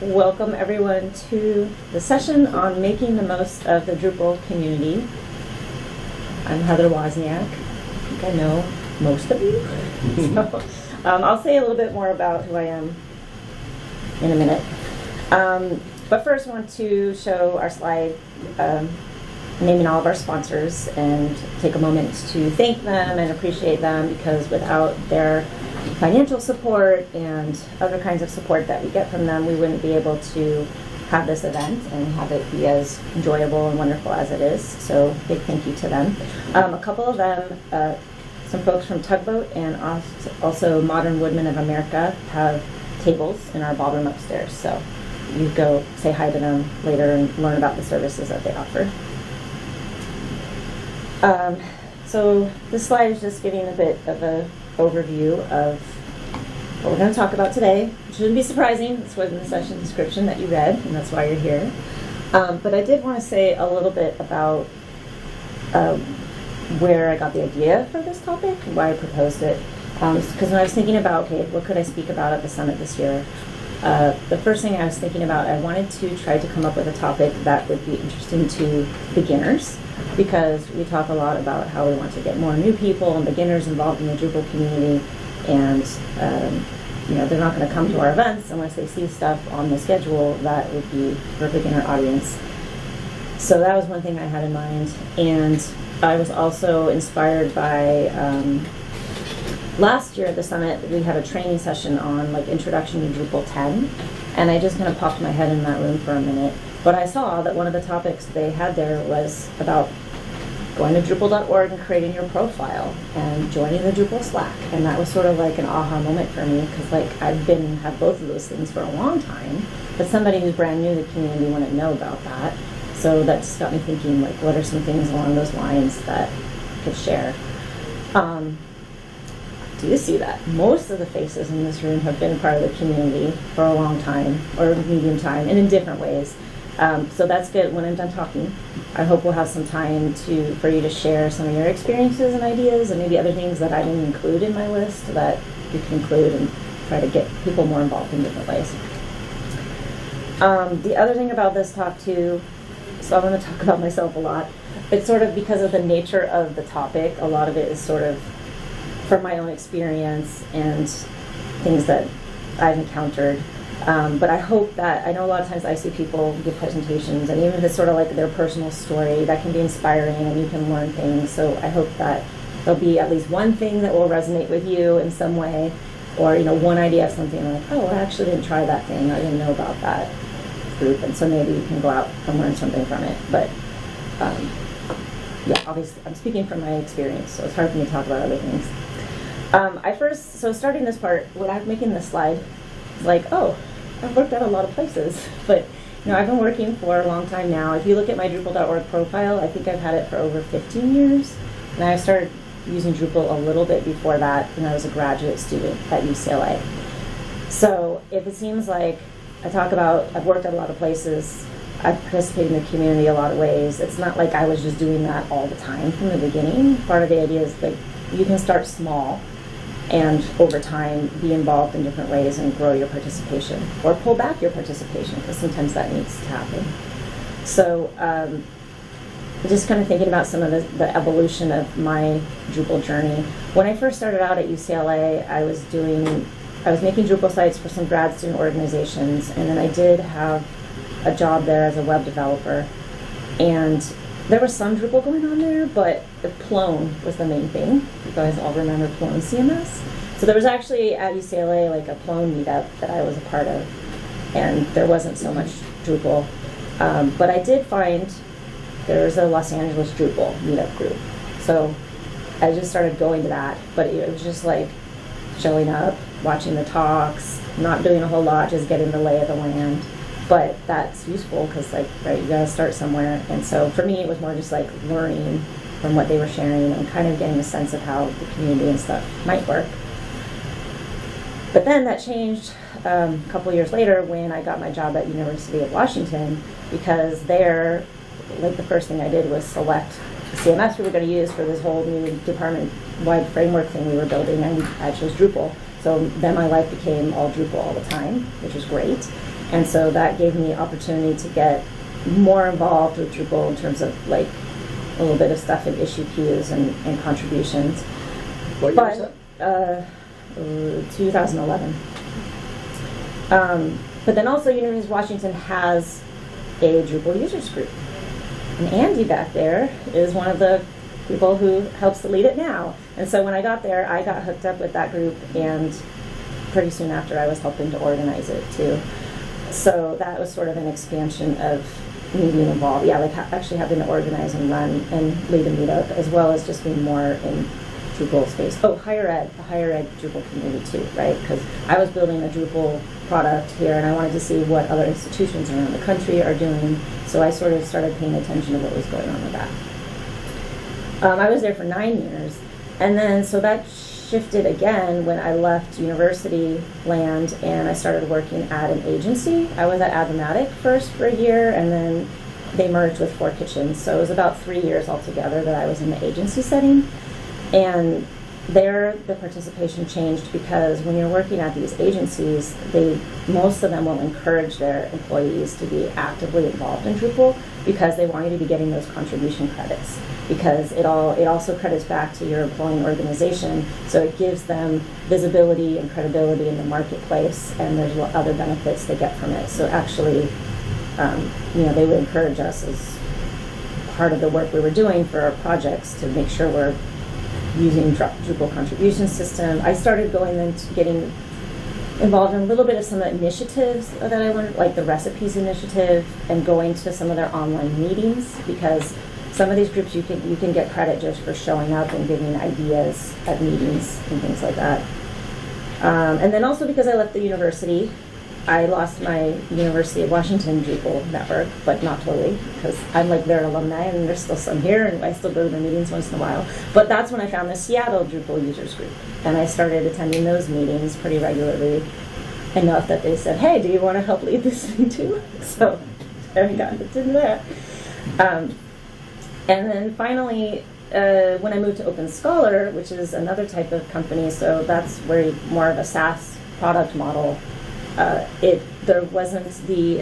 Welcome everyone to the session on making the most of the Drupal community. I'm Heather Wozniak. I think I know most of you. So, I'll say a little bit more about who I am in a minute. But first I want to show our slide naming all of our sponsors and take a moment to thank them and appreciate them, because without their financial support and other kinds of support that we get from them, we wouldn't be able to have this event and have it be as enjoyable and wonderful as it is. So big thank you to them. A couple of them, some folks from Tugboat and also Modern Woodmen of America, have tables in our ballroom upstairs. So you go say hi to them later and learn about the services that they offer. So this slide is just giving a bit of an overview of what we're going to talk about today. It shouldn't be surprising. It's within the session description that you read, and that's why you're here. But I did want to say a little bit about where I got the idea for this topic, why I proposed it. Because when I was thinking about, okay, what could I speak about at the summit this year, the first thing I was thinking about, I wanted to try to come up with a topic that would be interesting to beginners, because we talk a lot about how we want to get more new people and beginners involved in the Drupal community, and they're not going to come to our events unless they see stuff on the schedule that would be for a beginner audience. So that was one thing I had in mind, and I was also inspired by last year at the summit we had a training session on Introduction to Drupal 10, and I just kind of popped my head in that room for a minute. But I saw that one of the topics they had there was about going to Drupal.org and creating your profile and joining the Drupal Slack. And that was sort of like an aha moment for me, because I've had both of those things for a long time, but somebody who's brand new to the community wouldn't know about that. So that just got me thinking, what are some things along those lines that I could share? Do you see that? Most of the faces in this room have been part of the community for a long time, or medium time, and in different ways. So that's good. When I'm done talking, I hope we'll have some time for you to share some of your experiences and ideas, and maybe other things that I didn't include in my list that you can include, and try to get people more involved in different ways. The other thing about this talk too, so I'm going to talk about myself a lot. It's sort of because of the nature of the topic. A lot of it is sort of from my own experience and things that I've encountered. But I hope that, I know a lot of times I see people give presentations, and even if it's sort of like their personal story, that can be inspiring and you can learn things. So I hope that there'll be at least one thing that will resonate with you in some way, or one idea of something like, oh, I actually didn't try that thing, I didn't know about that group, and so maybe you can go out and learn something from it. But yeah, obviously I'm speaking from my experience, so it's hard for me to talk about other things. So starting this part, when I'm making this slide, it's oh, I've worked at a lot of places, but I've been working for a long time now. If you look at my Drupal.org profile, I think I've had it for over 15 years, and I started using Drupal a little bit before that when I was a graduate student at UCLA. So if it seems like I talk about I've worked at a lot of places, I've participated in the community a lot of ways, it's not like I was just doing that all the time from the beginning. Part of the idea is you can start small and over time be involved in different ways and grow your participation, or pull back your participation, because sometimes that needs to happen. So just kind of thinking about some of the evolution of my Drupal journey. When I first started out at UCLA, I was making Drupal sites for some grad student organizations, and then I did have a job there as a web developer. And there was some Drupal going on there, but Plone was the main thing. You guys all remember Plone CMS? So there was actually at UCLA a Plone meetup that I was a part of, and there wasn't so much Drupal. But I did find there was a Los Angeles Drupal meetup group. So I just started going to that, but it was just showing up, watching the talks, not doing a whole lot, just getting the lay of the land. But that's useful because, right, you gotta start somewhere. And so for me, it was more just learning from what they were sharing and kind of getting a sense of how the community and stuff might work. But then that changed a couple years later when I got my job at University of Washington, because there, the first thing I did was select the CMS we were going to use for this whole new department-wide framework thing we were building, and I chose Drupal. So then my life became all Drupal all the time, which was great. And so that gave me opportunity to get more involved with Drupal in terms of like a little bit of stuff in issue queues and contributions. What year was that? 2011. But then also University of Washington has a Drupal users group. And Andy back there is one of the people who helps to lead it now. And so when I got there, I got hooked up with that group, and pretty soon after I was helping to organize it too. So that was sort of an expansion of me being involved. Yeah, like actually having to organize and run and lead a meetup, as well as just being more in Drupal space. Oh, the higher ed Drupal community too, right? Because I was building a Drupal product here, and I wanted to see what other institutions around the country are doing. So I sort of started paying attention to what was going on with that. I was there for 9 years, and then so that shifted again when I left university land and I started working at an agency. I was at Automatic first for a year, and then they merged with 4 Kitchens. So it was about 3 years altogether that I was in the agency setting. And there the participation changed because when you're working at these agencies, most of them will encourage their employees to be actively involved in Drupal because they want you to be getting those contribution credits, because it also credits back to your employing organization, so it gives them visibility and credibility in the marketplace, and there's other benefits they get from it. So actually, they would encourage us as part of the work we were doing for our projects to make sure we're using Drupal contribution system. I started going into getting involved in a little bit of some initiatives that I learned, like the recipes initiative, and going to some of their online meetings, because some of these groups you can get credit just for showing up and giving ideas at meetings and things like that. And then also because I left the university, I lost my University of Washington Drupal network, but not totally, because I'm like their alumni and there's still some here, and I still go to their meetings once in a while. But that's when I found the Seattle Drupal users group, and I started attending those meetings pretty regularly, enough that they said, hey, do you want to help lead this thing too? So there we got into that. And then finally, when I moved to Open Scholar, which is another type of company, so that's where more of a SaaS product model. There wasn't at the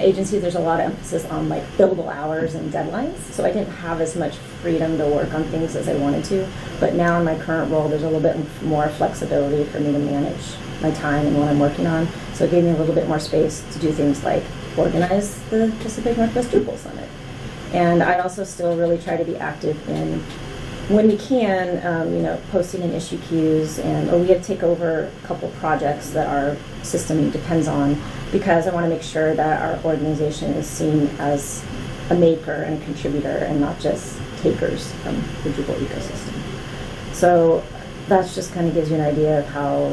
agency, there's a lot of emphasis on like billable hours and deadlines, so I didn't have as much freedom to work on things as I wanted to. But now in my current role, there's a little bit more flexibility for me to manage my time and what I'm working on. So it gave me a little bit more space to do things like organize the Pacific Northwest Drupal Summit. And I also still really try to be active in, when we can, posting in issue queues, or we have to take over a couple projects that our system depends on, because I want to make sure that our organization is seen as a maker and a contributor and not just takers from the Drupal ecosystem. So that just kind of gives you an idea of how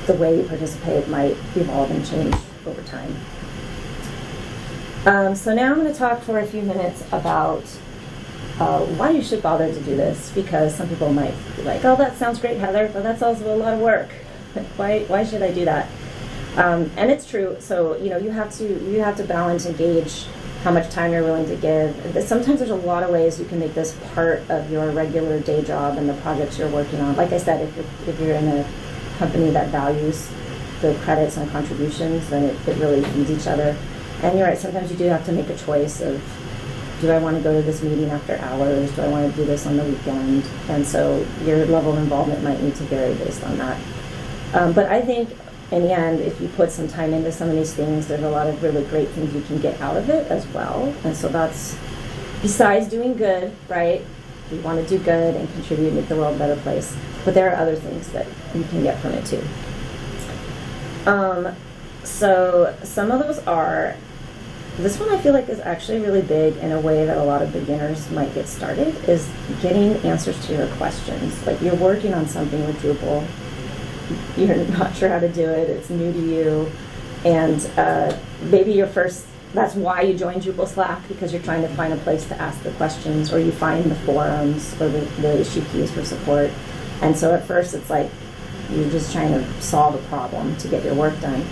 the way you participate might evolve and change over time. So now I'm going to talk for a few minutes about why you should bother to do this, because some people might be like, oh, that sounds great, Heather, but that's also a lot of work. Why should I do that? And it's true. So you have to balance and gauge how much time you're willing to give. Sometimes there's a lot of ways you can make this part of your regular day job and the projects you're working on. Like I said, if you're in a company that values the credits and contributions, then it really feeds each other. And you're right, sometimes you do have to make a choice of, do I want to go to this meeting after hours? Do I want to do this on the weekend? And so your level of involvement might need to vary based on that. But I think in the end, if you put some time into some of these things, there's a lot of really great things you can get out of it as well. And so that's, besides doing good, right? We want to do good and contribute, make the world a better place. But there are other things that you can get from it too. So some of those are, this one I feel like is actually really big in a way that a lot of beginners might get started, is getting answers to your questions. Like you're working on something with Drupal, you're not sure how to do it, it's new to you, and maybe that's why you join Drupal Slack, because you're trying to find a place to ask the questions, or you find the forums or the issue queues for support. And so at first it's like you're just trying to solve a problem to get your work done.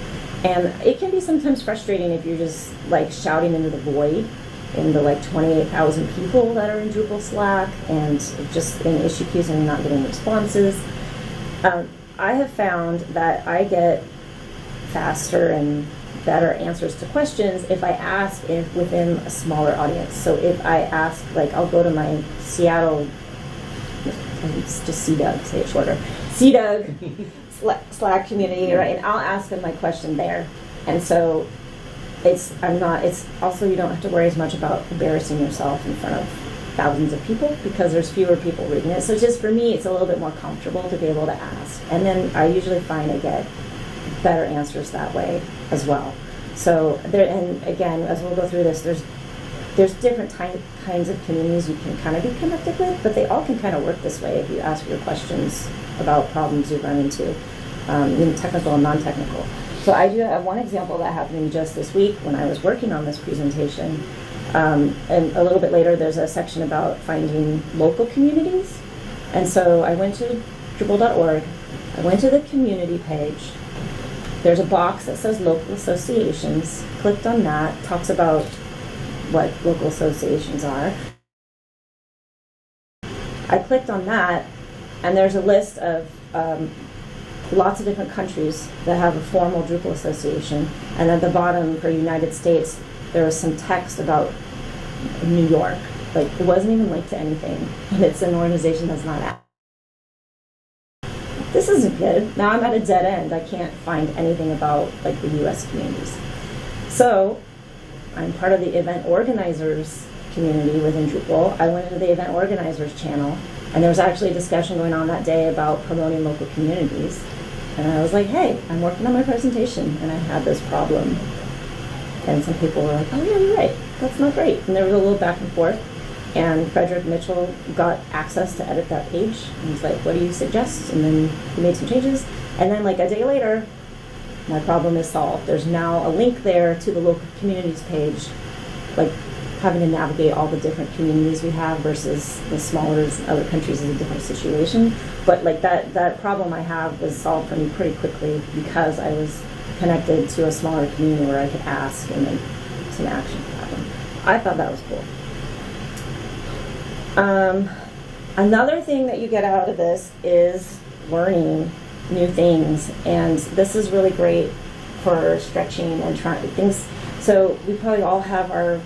And it can be sometimes frustrating if you're just like shouting into the void in the like 28,000 people that are in Drupal Slack and just in issue queues and not getting responses. I have found that I get faster and better answers to questions if I ask within a smaller audience. So if I ask, like, I'll go to my Seattle, it's just CDoug, say it shorter, CDoug Slack community, right? And I'll ask them my question there. And so it's also, you don't have to worry as much about embarrassing yourself in front of thousands of people because there's fewer people reading it. So just for me, it's a little bit more comfortable to be able to ask. And then I usually find I get better answers that way as well. So there, and again, as we'll go through this, there's different kinds of communities you can kind of be connected with, but they all can kind of work this way if you ask your questions about problems you run into, in technical and non-technical. So I do have one example that happened to me just this week when I was working on this presentation. And a little bit later, there's a section about finding local communities. And so I went to Drupal.org, I went to the community page. There's a box that says local associations. Clicked on that, talks about what local associations are. I clicked on that, and there's a list of lots of different countries that have a formal Drupal association. And at the bottom for United States, there was some text about New York. Like, it wasn't even linked to anything, and it's an organization that's not active. This isn't good. Now I'm at a dead end. I can't find anything about, like, the US communities. So I'm part of the event organizers community within Drupal. I went into the event organizers channel, and there was actually a discussion going on that day about promoting local communities. And I was like, hey, I'm working on my presentation, and I had this problem. And some people were like, oh yeah, you're right, that's not great. And there was a little back and forth. And Frederick Mitchell got access to edit that page. And he's like, what do you suggest? And then he made some changes. And then, like, a day later, my problem is solved. There's now a link there to the local communities page, like having to navigate all the different communities we have versus the smaller other countries is a different situation. But like that problem I have was solved for me pretty quickly because I was connected to a smaller community where I could ask and then some action could happen. I thought that was cool. Another thing that you get out of this is learning new things, and this is really great for stretching and trying things. So we probably all have our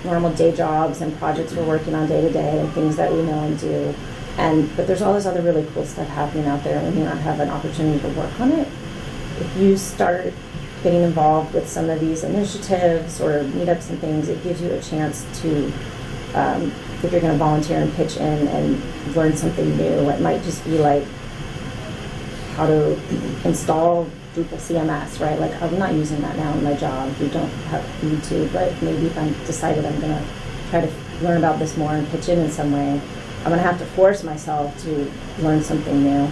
normal day jobs and projects we're working on day to day and things that we know and do, but there's all this other really cool stuff happening out there and you not have an opportunity to work on it. If you start getting involved with some of these initiatives or meetups and things, it gives you a chance to, if you're going to volunteer and pitch in and learn something new. It might just be like how to install Drupal CMS, right? Like, I'm not using that now in my job. You don't need to, but maybe if I decided I'm going to try to learn about this more and pitch in some way, I'm going to have to force myself to learn something new.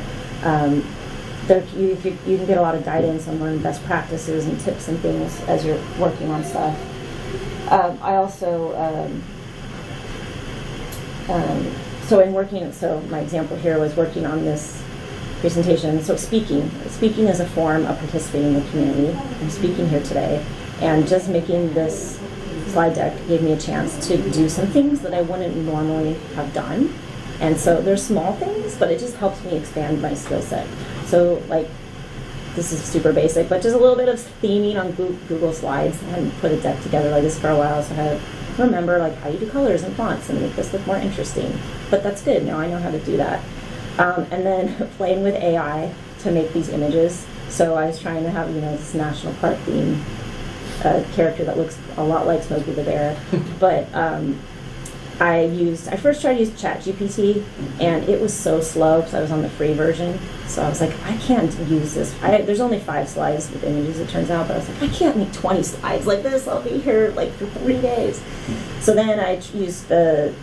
You can get a lot of guidance and learn best practices and tips and things as you're working on stuff. I also, so my example here was working on this presentation. So speaking is a form of participating in the community. I'm speaking here today, and just making this slide deck gave me a chance to do some things that I wouldn't normally have done. And so they're small things, but it just helps me expand my skill set. So, like, this is super basic, but just a little bit of theming on Google Slides. I hadn't put a deck together like this for a while, so I had to remember, like, how you do colors and fonts and make this look more interesting. But that's good. Now I know how to do that. And then playing with AI to make these images. So I was trying to have, this national park theme character that looks a lot like Smokey the Bear. But I first tried to use ChatGPT, and it was so slow because I was on the free version. So I was like, I can't use this. There's only 5 slides with images, it turns out, but I was like, I can't make 20 slides like this. I'll be here like for 3 days. So then I used the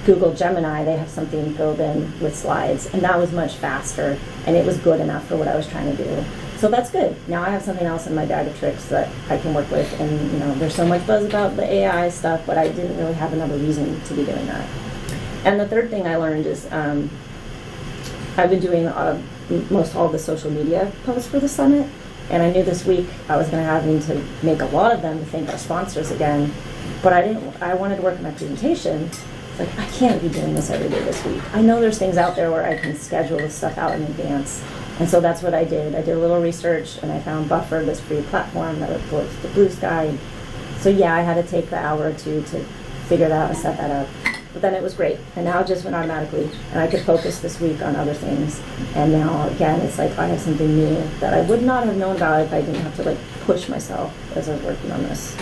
Google Gemini. They have something built in with slides, and that was much faster, and it was good enough for what I was trying to do. So that's good. Now I have something else in my bag of tricks that I can work with, and there's so much buzz about the AI stuff, but I didn't really have another reason to be doing that. And the third thing I learned is I've been doing most all the social media posts for the summit, and I knew this week I was going to having to make a lot of them to thank our sponsors again, but I wanted to work on my presentation. Like, I can't be doing this every day this week. I know there's things out there where I can schedule this stuff out in advance, And so that's what I did. I did a little research, and I found Buffer, this free platform that reports to Blue Sky. So yeah, I had to take the hour or two to figure that out and set that up. But then it was great, and now it just went automatically, and I could focus this week on other things. And now, again, it's like I have something new that I would not have known about if I didn't have to like push myself as I was working on this.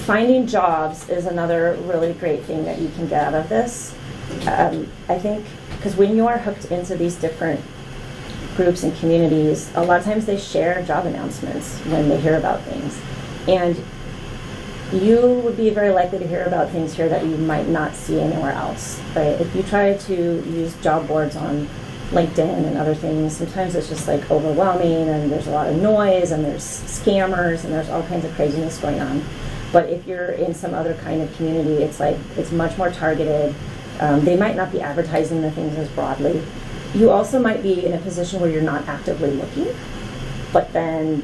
Finding jobs is another really great thing that you can get out of this. I think, because when you are hooked into these different groups and communities, a lot of times they share job announcements when they hear about things. And you would be very likely to hear about things here that you might not see anywhere else, right? If you try to use job boards on LinkedIn and other things, sometimes it's just like overwhelming, and there's a lot of noise, and there's scammers, and there's all kinds of craziness going on. But if you're in some other kind of community, it's like, it's much more targeted. They might not be advertising the things as broadly. You also might be in a position where you're not actively looking, but then,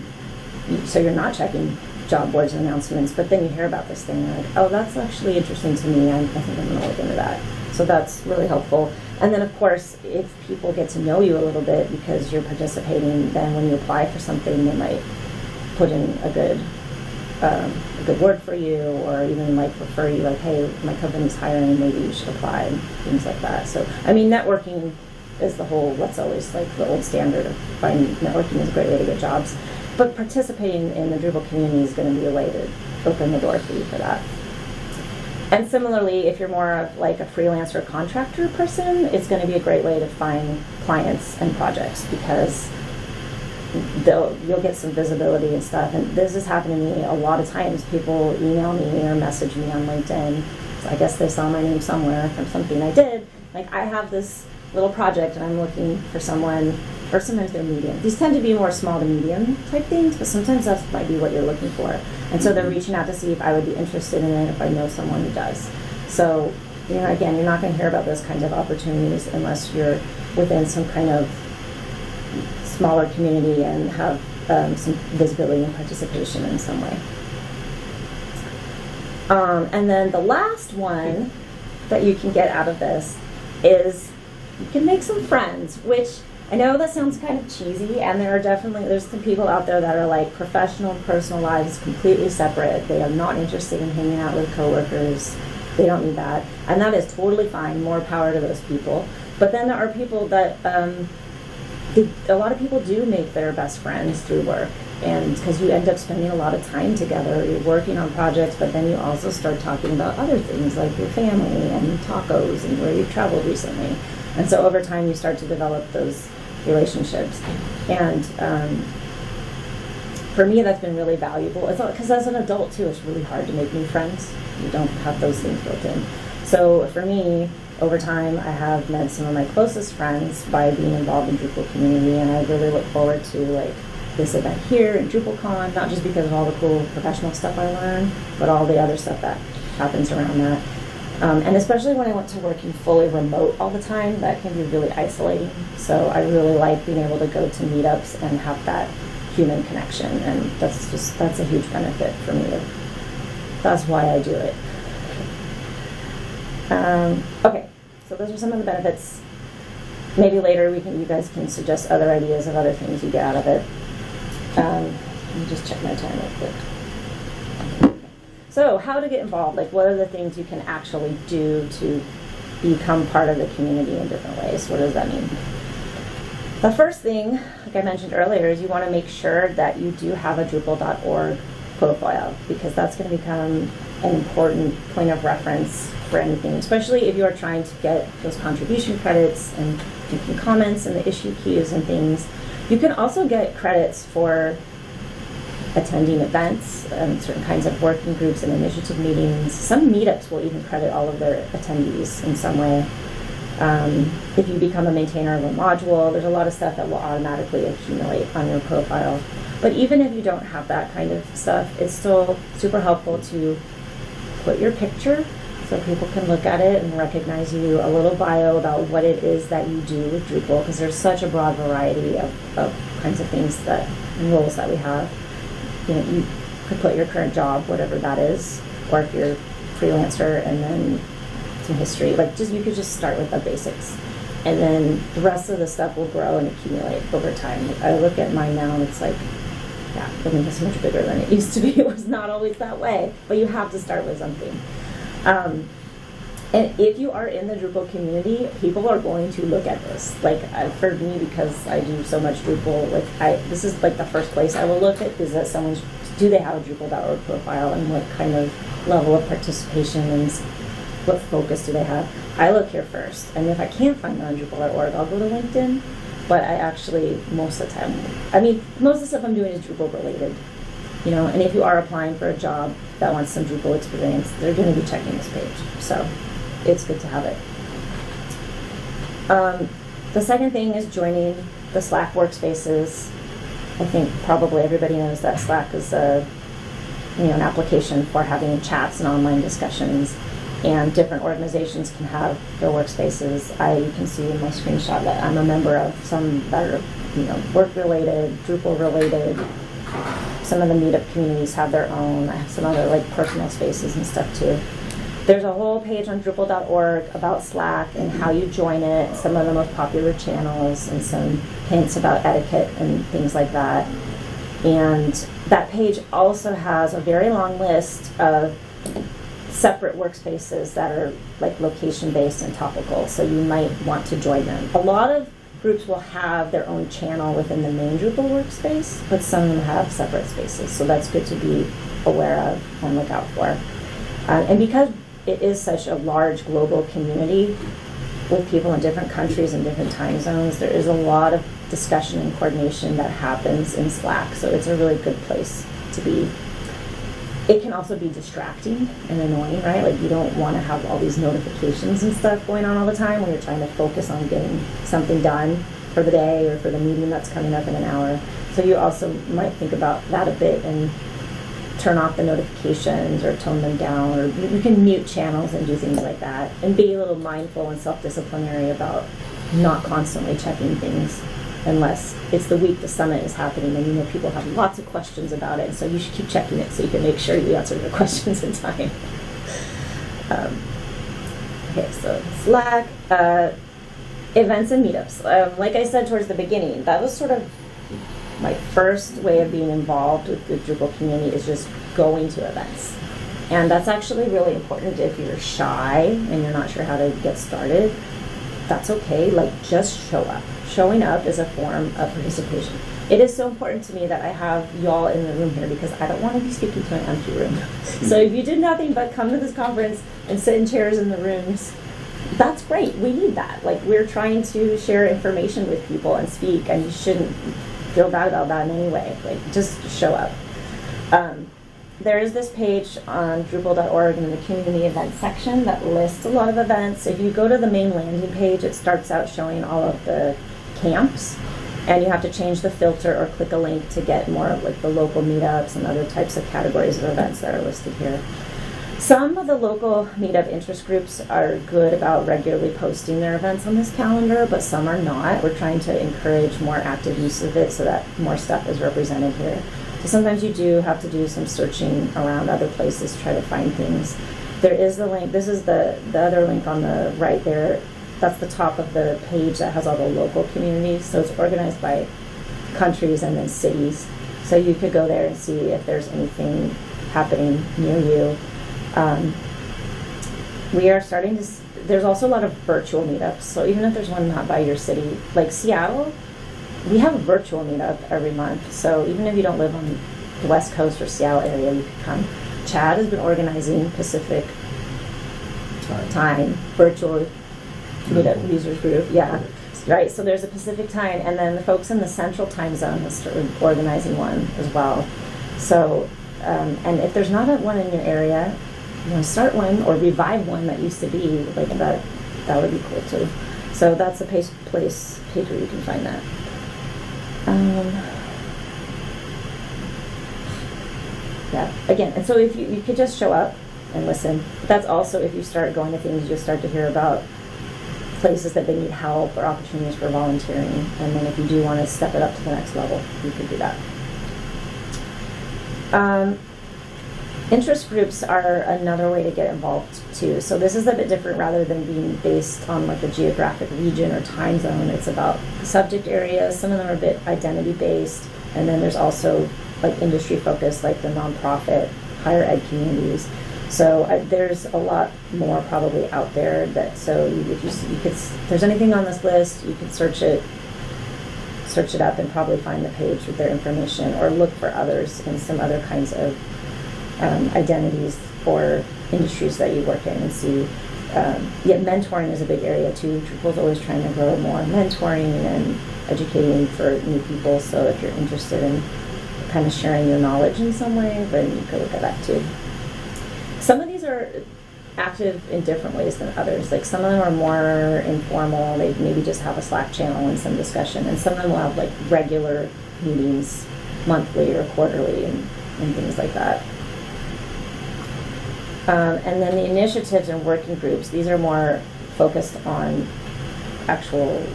so you're not checking job boards and announcements, but then you hear about this thing, you're like, oh, that's actually interesting to me, I think I'm gonna look into that. So that's really helpful. And then of course, if people get to know you a little bit because you're participating, then when you apply for something, they might put in a good word for you, or even like refer you, like, hey, my company's hiring, maybe you should apply, and things like that. So, I mean, networking is the whole, that's always like the old standard of finding, networking is a great way to get jobs. But participating in the Drupal community is going to be a way to open the door for you for that. And similarly, if you're more of like a freelancer contractor person, it's going to be a great way to find clients and projects, because you'll get some visibility and stuff. And this has happened to me a lot of times. People email me or message me on LinkedIn. So I guess they saw my name somewhere from something I did. Like, I have this little project and I'm looking for someone, or sometimes they're medium. These tend to be more small to medium type things, but sometimes that might be what you're looking for. And so they're reaching out to see if I would be interested in it, if I know someone who does. So, you know, again, you're not going to hear about those kinds of opportunities unless you're within some kind of smaller community and have some visibility and participation in some way. And then the last one that you can get out of this is you can make some friends, which I know that sounds kind of cheesy, and there's some people out there that are like professional and personal lives completely separate. They are not interested in hanging out with coworkers. They don't need that. And that is totally fine. More power to those people. But then there are people that, a lot of people do make their best friends through work. And because you end up spending a lot of time together, you're working on projects, but then you also start talking about other things like your family and tacos and where you've traveled recently. And so over time, you start to develop those relationships. And for me, that's been really valuable. Because as an adult, too, it's really hard to make new friends. You don't have those things built in. So for me, over time, I have met some of my closest friends by being involved in Drupal community, and I really look forward to like this event here in DrupalCon, not just because of all the cool professional stuff I learned, but all the other stuff that happens around that. And especially when I went to working fully remote all the time, that can be really isolating. So I really like being able to go to meetups and have that human connection, and that's a huge benefit for me. That's why I do it. Okay, so those are some of the benefits. Maybe later you guys can suggest other ideas of other things you get out of it. Let me just check my time real quick. So how to get involved? Like, what are the things you can actually do to become part of the community in different ways? What does that mean? The first thing, like I mentioned earlier, is you want to make sure that you do have a Drupal.org profile, because that's going to become an important point of reference for anything, especially if you are trying to get those contribution credits and making comments in the issue queues and things. You can also get credits for attending events and certain kinds of working groups and initiative meetings. Some meetups will even credit all of their attendees in some way. If you become a maintainer of a module, there's a lot of stuff that will automatically accumulate on your profile. But even if you don't have that kind of stuff, it's still super helpful to put your picture so people can look at it and recognize you, a little bio about what it is that you do with Drupal, because there's such a broad variety of kinds of things and roles that we have. You know, you could put your current job, whatever that is, or if you're a freelancer, and then some history. Like, you could just start with the basics. And then the rest of the stuff will grow and accumulate over time. I look at mine now and it's like, yeah, I mean, it's much bigger than it used to be. It was not always that way, but you have to start with something. And if you are in the Drupal community, people are going to look at this. Like for me, because I do so much Drupal, this is like the first place I will look at is that do they have a Drupal.org profile and what kind of level of participation and what focus do they have? I look here first, and if I can't find it on Drupal.org, I'll go to LinkedIn. But I actually, most of the time, most of the stuff I'm doing is Drupal related, and if you are applying for a job that wants some Drupal experience, they're going to be checking this page. So it's good to have it. The second thing is joining the Slack workspaces. I think probably everybody knows that Slack is an application for having chats and online discussions. And different organizations can have their workspaces. You can see in my screenshot that I'm a member of some that are, work-related, Drupal-related. Some of the meetup communities have their own. I have some other personal spaces and stuff too. There's a whole page on Drupal.org about Slack and how you join it, some of the most popular channels, and some hints about etiquette and things like that. And that page also has a very long list of separate workspaces that are location-based and topical, so you might want to join them. A lot of groups will have their own channel within the main Drupal workspace, but some of them have separate spaces, so that's good to be aware of and look out for. And because it is such a large global community with people in different countries and different time zones, there is a lot of discussion and coordination that happens in Slack, so it's a really good place to be. It can also be distracting and annoying, right? You don't want to have all these notifications and stuff going on all the time when you're trying to focus on getting something done for the day or for the meeting that's coming up in an hour. So you also might think about that a bit and turn off the notifications or tone them down, or you can mute channels and do things like that, and be a little mindful and self-disciplinary about not constantly checking things unless it's the week the summit is happening and people have lots of questions about it, so you should keep checking it so you can make sure you answer the questions in time. Okay, so Slack, events and meetups. Like I said towards the beginning, that was sort of my first way of being involved with the Drupal community, is just going to events. And that's actually really important if you're shy and you're not sure how to get started. That's okay, just show up. Showing up is a form of participation. It is so important to me that I have y'all in the room here because I don't want to be speaking to an empty room. So if you did nothing but come to this conference and sit in chairs in the rooms, that's great. We need that. We're trying to share information with people and speak, and you shouldn't feel bad about that in any way. Just show up. There is this page on Drupal.org in the community events section that lists a lot of events. If you go to the main landing page, it starts out showing all of the camps, and you have to change the filter or click a link to get more of the local meetups and other types of categories of events that are listed here. Some of the local meetup interest groups are good about regularly posting their events on this calendar, but some are not. We're trying to encourage more active use of it so that more stuff is represented here. So sometimes you do have to do some searching around other places to try to find things. There is the link. This is the other link on the right there. That's the top of the page that has all the local communities. So it's organized by countries and then cities. So you could go there and see if there's anything happening near you. We are starting to, there's also a lot of virtual meetups. So even if there's one not by your city, like Seattle, we have a virtual meetup every month. So even if you don't live on the West Coast or Seattle area, you can come. Chad has been organizing Pacific time virtual meetup users group. Yeah, right. So there's a Pacific time, and then the folks in the Central time zone have started organizing one as well. So, and if there's not one in your area, you want to start one or revive one that used to be like that. That would be cool too. So that's a page where you can find that. Yeah, again, and so if you could just show up and listen. But that's also if you start going to things, you'll start to hear about places that they need help or opportunities for volunteering. And then if you do want to step it up to the next level, you could do that. Interest groups are another way to get involved too. So this is a bit different rather than being based on like a geographic region or time zone. It's about subject areas. Some of them are a bit identity based. And then there's also like industry focused, like the nonprofit, higher ed communities. So there's a lot more probably out there that, so if you could, if there's anything on this list, you could search it up and probably find the page with their information, or look for others in some other kinds of identities or industries that you work in and see. Yet mentoring is a big area too. Drupal's always trying to grow more mentoring and educating for new people. So if you're interested in kind of sharing your knowledge in some way, then you could look at that too. Some of these are active in different ways than others. Like some of them are more informal. They maybe just have a Slack channel and some discussion. And some of them will have like regular meetings monthly or quarterly and things like that. And then the initiatives and working groups, these are more focused on actual,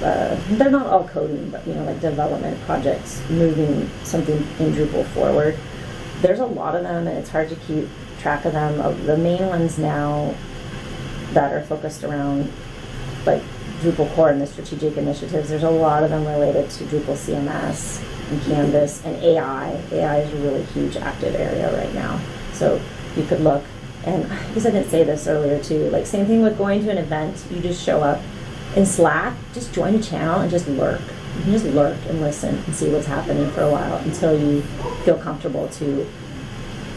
they're not all coding, but like development projects, moving something in Drupal forward. There's a lot of them and it's hard to keep track of them. Of the main ones now that are focused around like Drupal core and the strategic initiatives, there's a lot of them related to Drupal CMS and Canvas and AI. AI is a really huge active area right now. So you could look, and I guess I didn't say this earlier too, like same thing with going to an event. You just show up in Slack, just join a channel and just lurk. You can just lurk and listen and see what's happening for a while until you feel comfortable to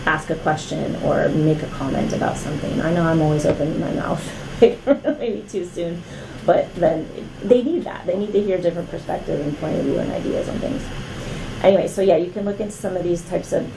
ask a question or make a comment about something. I know I'm always opening my mouth, maybe too soon, but then they need that. They need to hear different perspective and point of view and ideas on things. Anyway, so yeah, you can look into some of these types of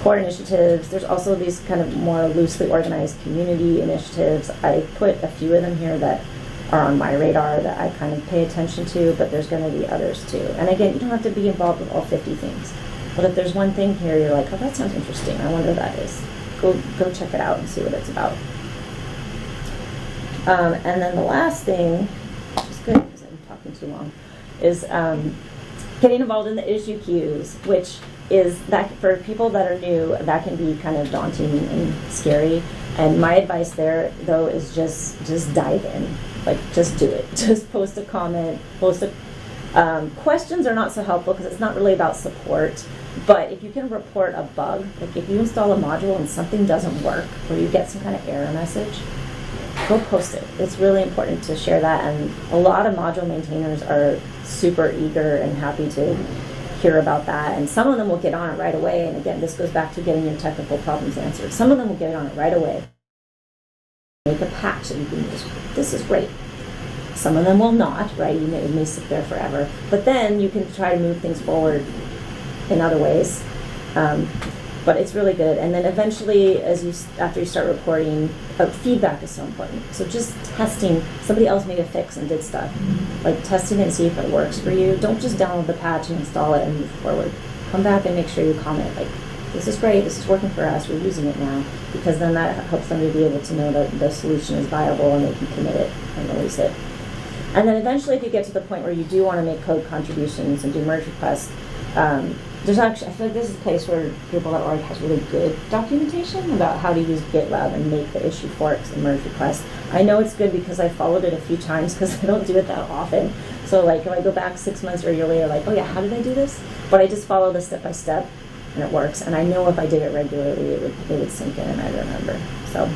core initiatives. There's also these kind of more loosely organized community initiatives. I put a few of them here that are on my radar that I kind of pay attention to, but there's going to be others too. And again, you don't have to be involved with all 50 things. But if there's one thing here you're like, oh, that sounds interesting, I wonder what that is, go check it out and see what it's about. And then the last thing, which is good because I'm talking too long, is getting involved in the issue queues, which is that for people that are new, that can be kind of daunting and scary. And my advice there, though, is just dive in. Like, just do it. Just post a comment, questions are not so helpful because it's not really about support. But if you can report a bug, like if you install a module and something doesn't work, or you get some kind of error message, go post it. It's really important to share that. And a lot of module maintainers are super eager and happy to hear about that, and some of them will get on it right away. And again, this goes back to getting your technical problems answered. Some of them will get on it right away. Make a patch that you can use. This is great. Some of them will not, right? It may sit there forever. But then you can try to move things forward in other ways. But it's really good. And then eventually, after you start reporting, feedback is so important. So just testing. Somebody else made a fix and did stuff. Like testing it and see if it works for you. Don't just download the patch and install it and move forward. Come back and make sure you comment like, this is great, this is working for us, we're using it now. Because then that helps them to be able to know that the solution is viable and they can commit it and release it. And then eventually, if you get to the point where you do want to make code contributions and do merge requests, there's actually, I feel like this is a place where Drupal.org has really good documentation about how to use GitLab and make the issue forks and merge requests. I know it's good because I followed it a few times because I don't do it that often. So like if I go back 6 months or a year later, like, oh yeah, how did I do this? But I just follow this step by step and it works. And I know if I did it regularly, it would sink in and I'd remember. So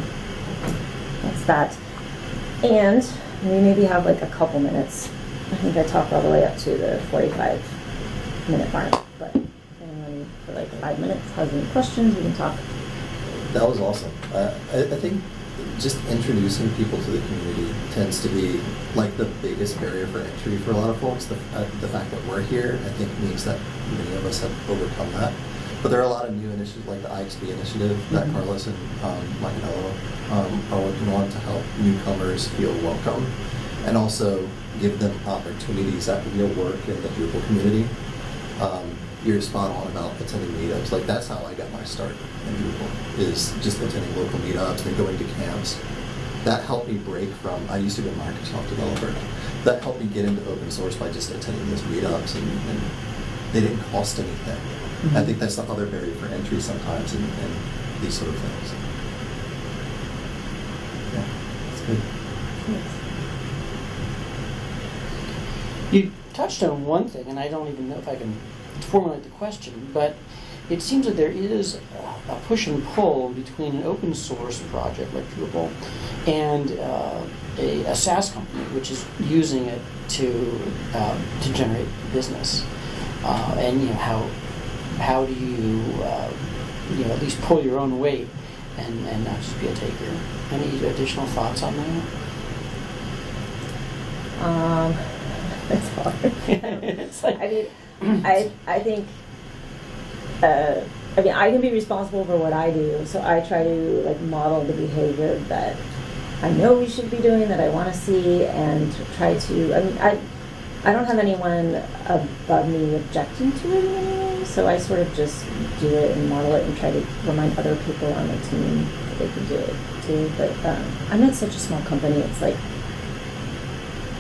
that's that. And we maybe have like a couple minutes. I think I talked all the way up to the 45-minute mark, but for like 5 minutes, has any questions, we can talk. That was awesome. I think just introducing people to the community tends to be like the biggest barrier for entry for a lot of folks. The fact that we're here, I think, means that many of us have overcome that. But there are a lot of new initiatives like the IXP initiative that Carlos and Mike and Ella are working on to help newcomers feel welcome and also give them opportunities at real work in the Drupal community. You're spot on about attending meetups. Like that's how I got my start in Drupal, is just attending local meetups and going to camps. That helped me break from, I used to be a Microsoft developer. That helped me get into open source by just attending those meetups and they didn't cost anything. I think that's the other barrier for entry sometimes in these sort of things. Yeah, that's good. You touched on one thing, and I don't even know if I can formulate the question, but it seems that there is a push and pull between an open source project like Drupal and a SaaS company which is using it to generate business. And how do you at least pull your own weight and not just be a taker? Any additional thoughts on that? It's hard. It's like, I mean, I think, I can be responsible for what I do, so I try to like model the behavior that I know we should be doing, that I want to see, and try to. I mean, I don't have anyone above me objecting to it in any way, so I sort of just do it and model it and try to remind other people on the team that they can do it too. But I'm at such a small company; it's like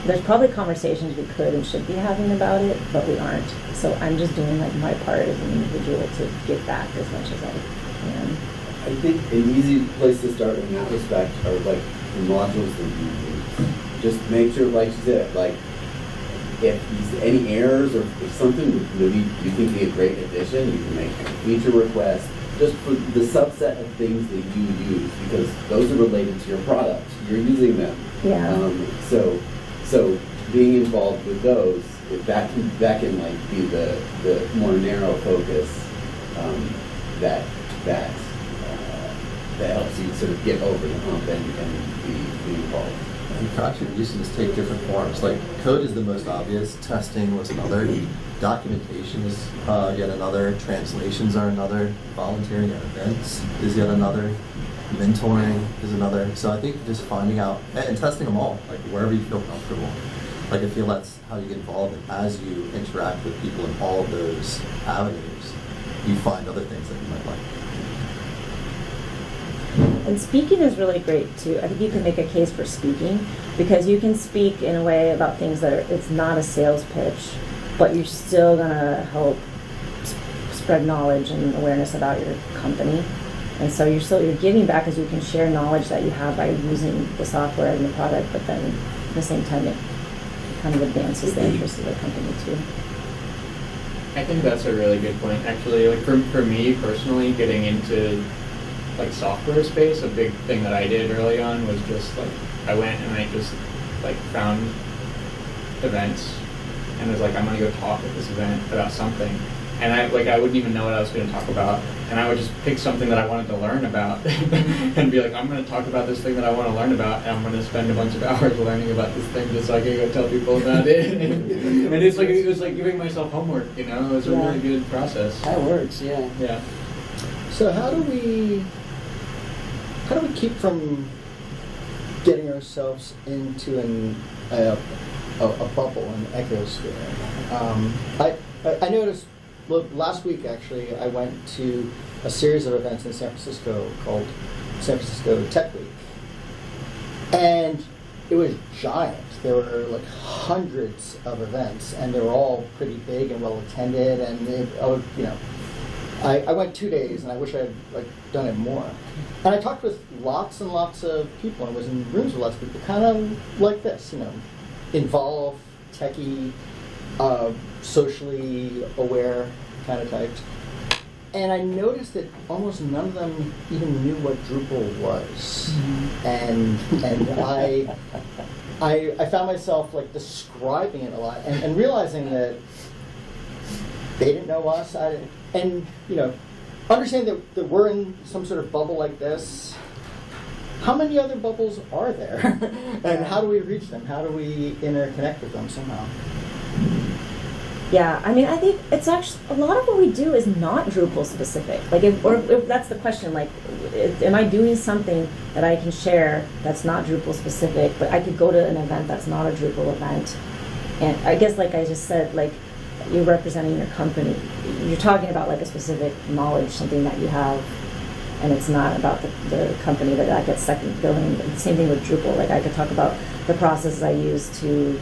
there's probably conversations we could and should be having about it, but we aren't. So I'm just doing like my part as an individual to give back as much as I can. I think an easy place to start in that respect are like the modules that you use. Just make sure, like you said, like if you see any errors or if something really you think would be a great addition, you can make a feature request just for the subset of things that you use, because those are related to your product. You're using them. Yeah. So being involved with those, that can like be the more narrow focus that helps you sort of get over the hump and be involved. And contributions take different forms. Like code is the most obvious, testing was another, documentation is yet another, translations are another, volunteering at events is yet another, mentoring is another. So I think just finding out and testing them all, like wherever you feel comfortable. Like I feel that's how you get involved, and as you interact with people in all of those avenues, you find other things that you might like. And speaking is really great too. I think you can make a case for speaking, because you can speak in a way about things that it's not a sales pitch, but you're still gonna help spread knowledge and awareness about your company. And so you're giving back, as you can share knowledge that you have by using the software and the product, but then at the same time it kind of advances the interest of the company too. I think that's a really good point. Actually, like for me personally, getting into like software space, a big thing that I did early on was just like I went and I just like found events and was like, I'm gonna go talk at this event about something, and I wouldn't even know what I was gonna talk about, and I would just pick something that I wanted to learn about and be like, I'm gonna talk about this thing that I want to learn about, and I'm gonna spend a bunch of hours learning about this thing just so I can go tell people about it. And it's like it was like giving myself homework, you know. It was a really good process. that works, yeah. Yeah. So how do we keep from getting ourselves into a bubble, an ecosphere? I noticed, look, last week actually I went to a series of events in San Francisco called San Francisco Tech Week, and it was giant. There were like hundreds of events, and they were all pretty big and well attended. And I went 2 days, and I wish I had like done it more. And I talked with lots and lots of people, and was in rooms with lots of people, kind of like this, involved, techie, socially aware kind of types. And I noticed that almost none of them even knew what Drupal was. Mm-hmm. And I found myself like describing it a lot and realizing that they didn't know us. Understanding that we're in some sort of bubble like this. How many other bubbles are there? And how do we reach them? How do we interconnect with them somehow? Yeah, I mean, I think it's actually, a lot of what we do is not Drupal specific. Like, if that's the question, like, am I doing something that I can share that's not Drupal specific, but I could go to an event that's not a Drupal event? And I guess, like I just said, like, you're representing your company. You're talking about, like, a specific knowledge, something that you have, and it's not about the company that gets second billing. The same thing with Drupal. Like, I could talk about the processes I use to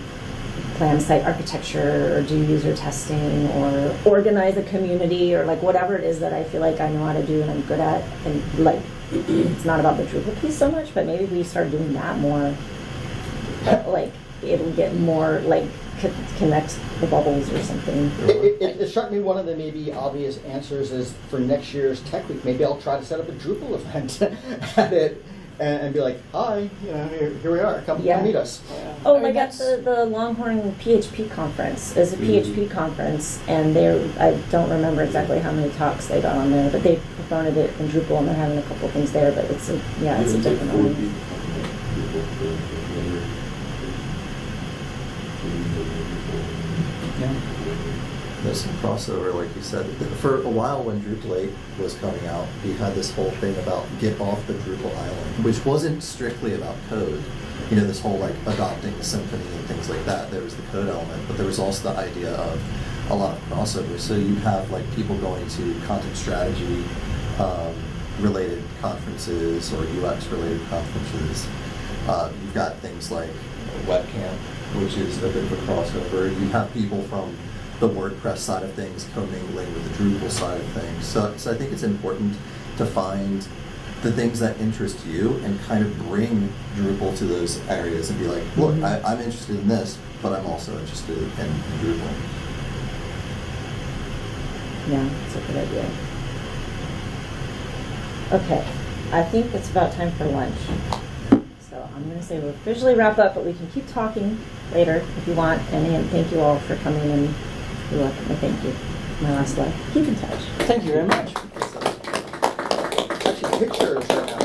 plan site architecture or do user testing or organize a community or like whatever it is that I feel like I know how to do and I'm good at. And like, it's not about the Drupal piece so much, but maybe we start doing that more. Like, it'll get more like connect the bubbles or something. It struck me one of the maybe obvious answers is for next year's Tech Week, maybe I'll try to set up a Drupal event at it and be like, hi, here we are, come meet us. Yeah. Oh I my mean, God, the Longhorn PHP conference is a PHP conference, and I don't remember exactly how many talks they got on there, but they promoted it in Drupal, and they're having a couple of things there, but it's a different one. There's some crossover, like you said. For a while when Drupal 8 was coming out, we had this whole thing about get off the Drupal island, which wasn't strictly about code. This whole like adopting the symphony and things like that. There was the code element, but there was also the idea of a lot of crossover. So you have like people going to content strategy related conferences or UX related conferences. You've got things like Webcamp, which is a bit of a crossover. You have people from the WordPress side of things commingling with the Drupal side of things. So I think it's important to find the things that interest you and kind of bring Drupal to those areas and be like, look, I'm interested in this, but I'm also interested in Drupal. Yeah, that's a good idea. Okay, I think it's about time for lunch. So I'm going to say we'll officially wrap up, but we can keep talking later if you want. And again, thank you all for coming, and you're welcome. Thank you. My last slide. Keep in touch. Thank you very much. Actually, pictures right now.